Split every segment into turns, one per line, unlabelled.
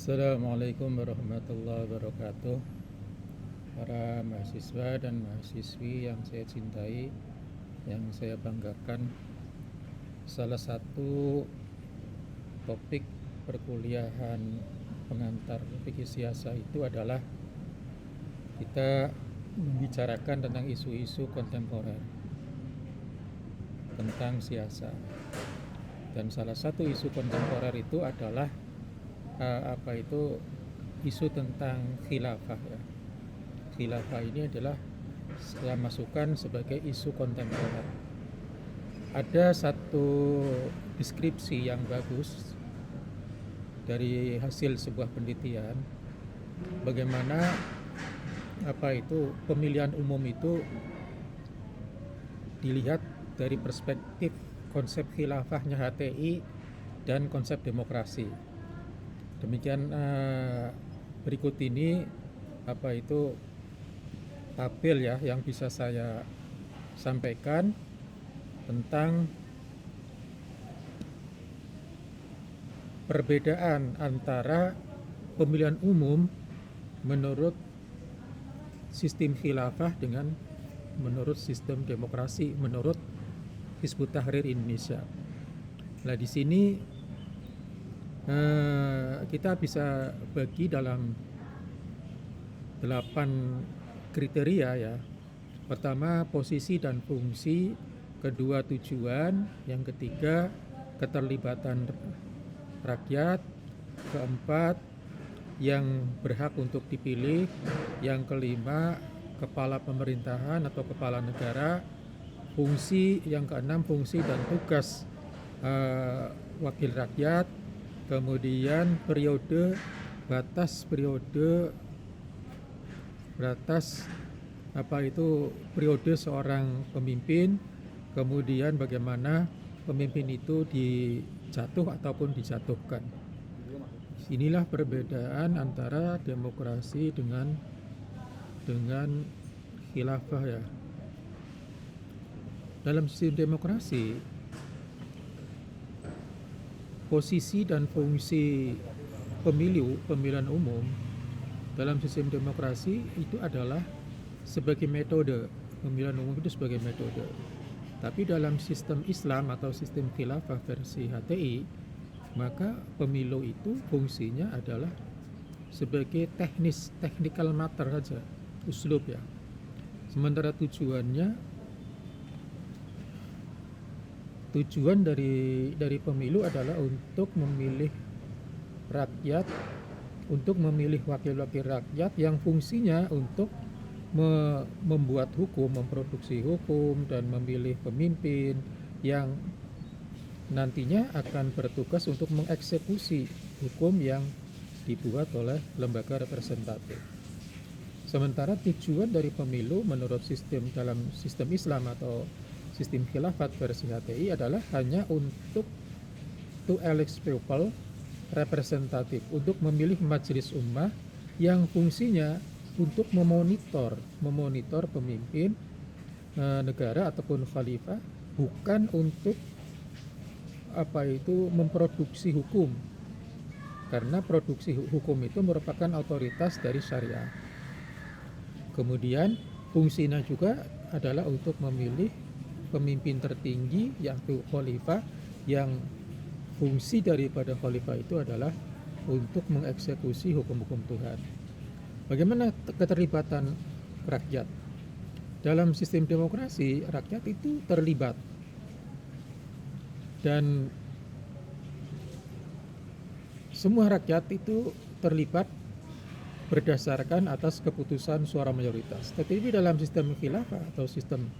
Assalamualaikum warahmatullahi wabarakatuh. Para mahasiswa dan mahasiswi yang saya cintai, yang saya banggakan, salah satu topik perkuliahan pengantar fikih siasa itu adalah kita membicarakan tentang isu-isu kontemporer tentang siasa. Dan salah satu isu kontemporer itu adalah isu tentang khilafah ya. Khilafah ini adalah saya masukkan sebagai isu kontemporer. Ada satu deskripsi yang bagus dari hasil sebuah penelitian bagaimana pemilihan umum itu dilihat dari perspektif konsep khilafahnya HTI dan konsep demokrasi. Demikian berikut ini tabel ya yang bisa saya sampaikan tentang perbedaan antara pemilihan umum menurut sistem khilafah dengan menurut sistem demokrasi menurut Hizbut Tahrir Indonesia. Nah, di sini kita bisa bagi dalam 8 kriteria ya. Pertama, posisi dan fungsi, kedua tujuan, yang ketiga keterlibatan rakyat, keempat yang berhak untuk dipilih, yang kelima kepala pemerintahan atau kepala negara, fungsi yang keenam fungsi dan tugas wakil rakyat, kemudian batas periode seorang pemimpin, kemudian bagaimana pemimpin itu dijatuh ataupun dijatuhkan. Inilah perbedaan antara demokrasi dengan khilafah ya. Dalam sistem demokrasi, posisi dan fungsi pemilihan umum dalam sistem demokrasi itu adalah sebagai metode. Pemilihan umum itu sebagai metode. Tapi dalam sistem Islam atau sistem khilafah versi HTI, maka pemilu itu fungsinya adalah sebagai technical matter saja, uslub ya. Sementara tujuan dari pemilu adalah untuk memilih rakyat, untuk memilih wakil-wakil rakyat yang fungsinya untuk membuat hukum, memproduksi hukum, dan memilih pemimpin yang nantinya akan bertugas untuk mengeksekusi hukum yang dibuat oleh lembaga representatif. Sementara tujuan dari pemilu menurut dalam sistem Islam atau sistem khilafat versi HTI adalah hanya untuk to elect people representatif, untuk memilih majelis ummah yang fungsinya untuk memonitor pemimpin negara ataupun khalifah, bukan untuk memproduksi hukum, karena produksi hukum itu merupakan otoritas dari syariah. Kemudian fungsinya juga adalah untuk memilih pemimpin tertinggi yaitu khalifah, yang fungsi daripada khalifah itu adalah untuk mengeksekusi hukum-hukum Tuhan. Bagaimana keterlibatan rakyat? Dalam sistem demokrasi, rakyat itu terlibat, dan semua rakyat itu terlibat berdasarkan atas keputusan suara mayoritas. Tetapi dalam sistem khilafah atau sistem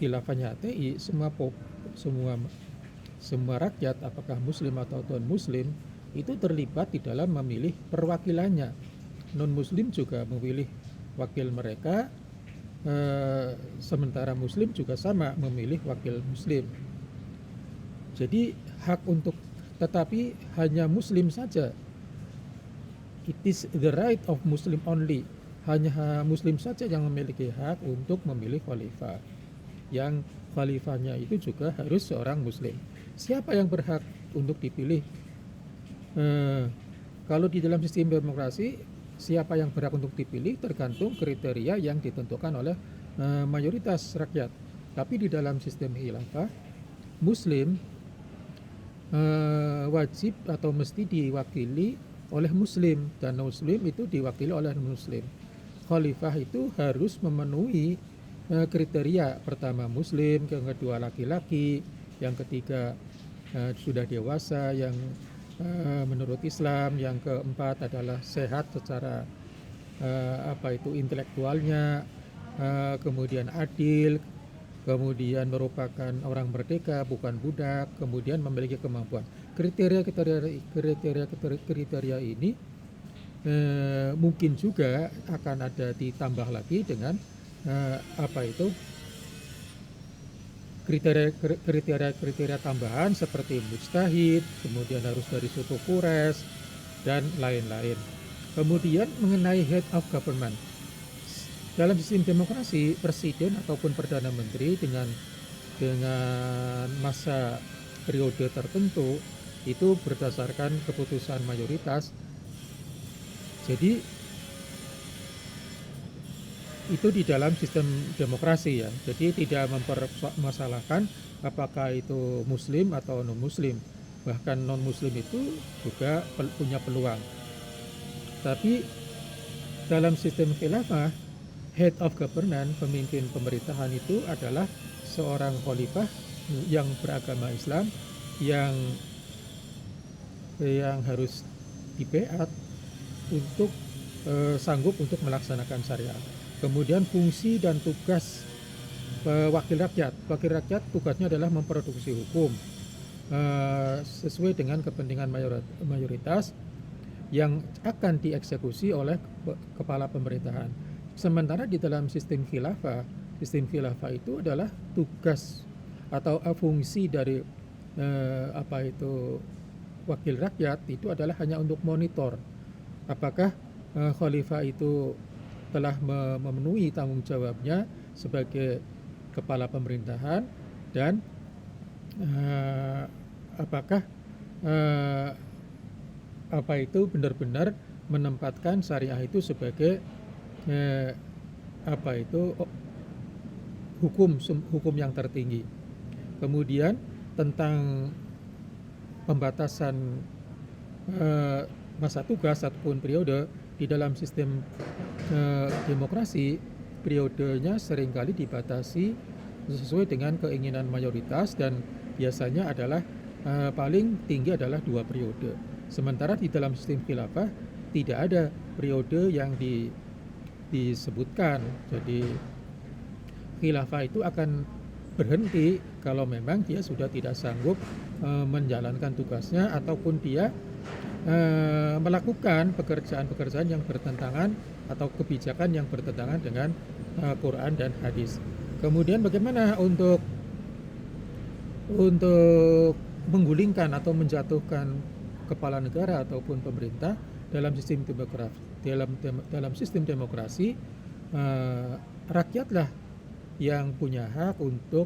khilafahnya HTI, semua rakyat, apakah muslim atau non-muslim, itu terlibat di dalam memilih perwakilannya. Non-muslim juga memilih wakil mereka, sementara muslim juga sama memilih wakil muslim. Jadi tetapi hanya muslim saja. It is the right of Muslim only. Hanya muslim saja yang memiliki hak untuk memilih khalifah, yang khalifahnya itu juga harus seorang muslim. Siapa yang berhak untuk dipilih Kalau di dalam sistem demokrasi, siapa yang berhak untuk dipilih tergantung kriteria yang ditentukan oleh mayoritas rakyat. Tapi di dalam sistem khilafah, Muslim wajib atau mesti diwakili oleh Muslim, dan Muslim itu diwakili oleh Muslim. Khalifah itu harus memenuhi kriteria, pertama Muslim, yang kedua laki-laki, yang ketiga sudah dewasa, yang menurut Islam, yang keempat adalah sehat secara intelektualnya, kemudian adil, kemudian merupakan orang merdeka bukan budak, kemudian memiliki kemampuan. Kriteria ini mungkin juga akan ada ditambah lagi dengan kriteria tambahan seperti mujtahid, kemudian harus dari suku Quraisy dan lain-lain. Kemudian mengenai head of government, dalam sistem demokrasi, presiden ataupun perdana menteri dengan masa periode tertentu itu berdasarkan keputusan mayoritas. Jadi itu di dalam sistem demokrasi ya. Jadi tidak mempermasalahkan apakah itu Muslim atau non Muslim. Bahkan non Muslim itu juga punya peluang. Tapi dalam sistem khilafah, head of government, pemimpin pemerintahan itu adalah seorang khalifah yang beragama Islam, yang harus dibeat untuk sanggup untuk melaksanakan syariat. Kemudian fungsi dan tugas wakil rakyat. Wakil rakyat tugasnya adalah memproduksi hukum sesuai dengan kepentingan mayoritas yang akan dieksekusi oleh kepala pemerintahan. Sementara di dalam sistem khilafah itu adalah tugas atau fungsi dari wakil rakyat itu adalah hanya untuk monitor apakah khalifah itu telah memenuhi tanggung jawabnya sebagai kepala pemerintahan, dan apakah benar-benar menempatkan syariah itu sebagai hukum yang tertinggi. Kemudian tentang pembatasan masa tugas ataupun periode di dalam sistem demokrasi, periodenya seringkali dibatasi sesuai dengan keinginan mayoritas dan biasanya adalah paling tinggi adalah 2 periode. Sementara di dalam sistem khilafah tidak ada periode yang disebutkan. Jadi khilafah itu akan berhenti kalau memang dia sudah tidak sanggup menjalankan tugasnya ataupun dia melakukan pekerjaan-pekerjaan yang bertentangan atau kebijakan yang bertentangan dengan Quran dan hadis. Kemudian bagaimana untuk menggulingkan atau menjatuhkan kepala negara ataupun pemerintah dalam sistem demokrasi? Dalam sistem demokrasi, rakyatlah yang punya hak untuk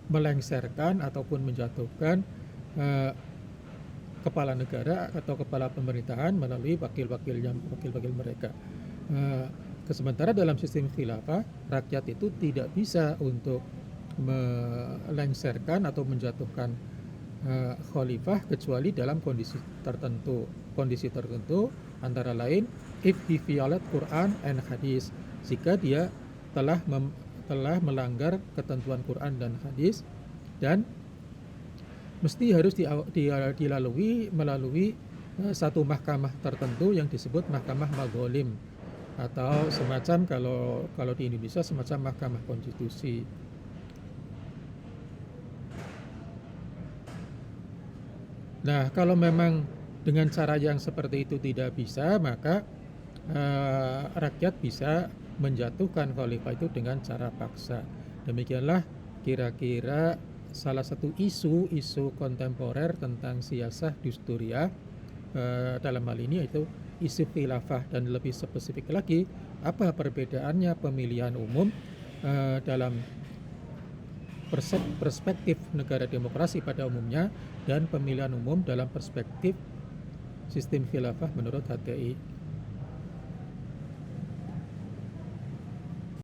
melengsarkan ataupun menjatuhkan kepala negara atau kepala pemerintahan melalui wakil-wakil mereka. Sementara dalam sistem khilafah, rakyat itu tidak bisa untuk melengsarkan atau menjatuhkan khalifah kecuali dalam kondisi tertentu. Kondisi tertentu antara lain if he violate Quran and hadis, jika dia telah melanggar ketentuan Quran dan hadis, dan mesti harus dilalui melalui satu mahkamah tertentu yang disebut mahkamah madzalim, atau semacam kalau di Indonesia semacam mahkamah konstitusi. Nah, kalau memang dengan cara yang seperti itu tidak bisa, maka rakyat bisa menjatuhkan khalifah itu dengan cara paksa. Demikianlah kira-kira salah satu isu kontemporer tentang siasah dusturiah dalam hal ini, yaitu isu khilafah. Dan lebih spesifik lagi, apa perbedaannya pemilihan umum dalam perspektif negara demokrasi pada umumnya dan pemilihan umum dalam perspektif sistem khilafah menurut HTI.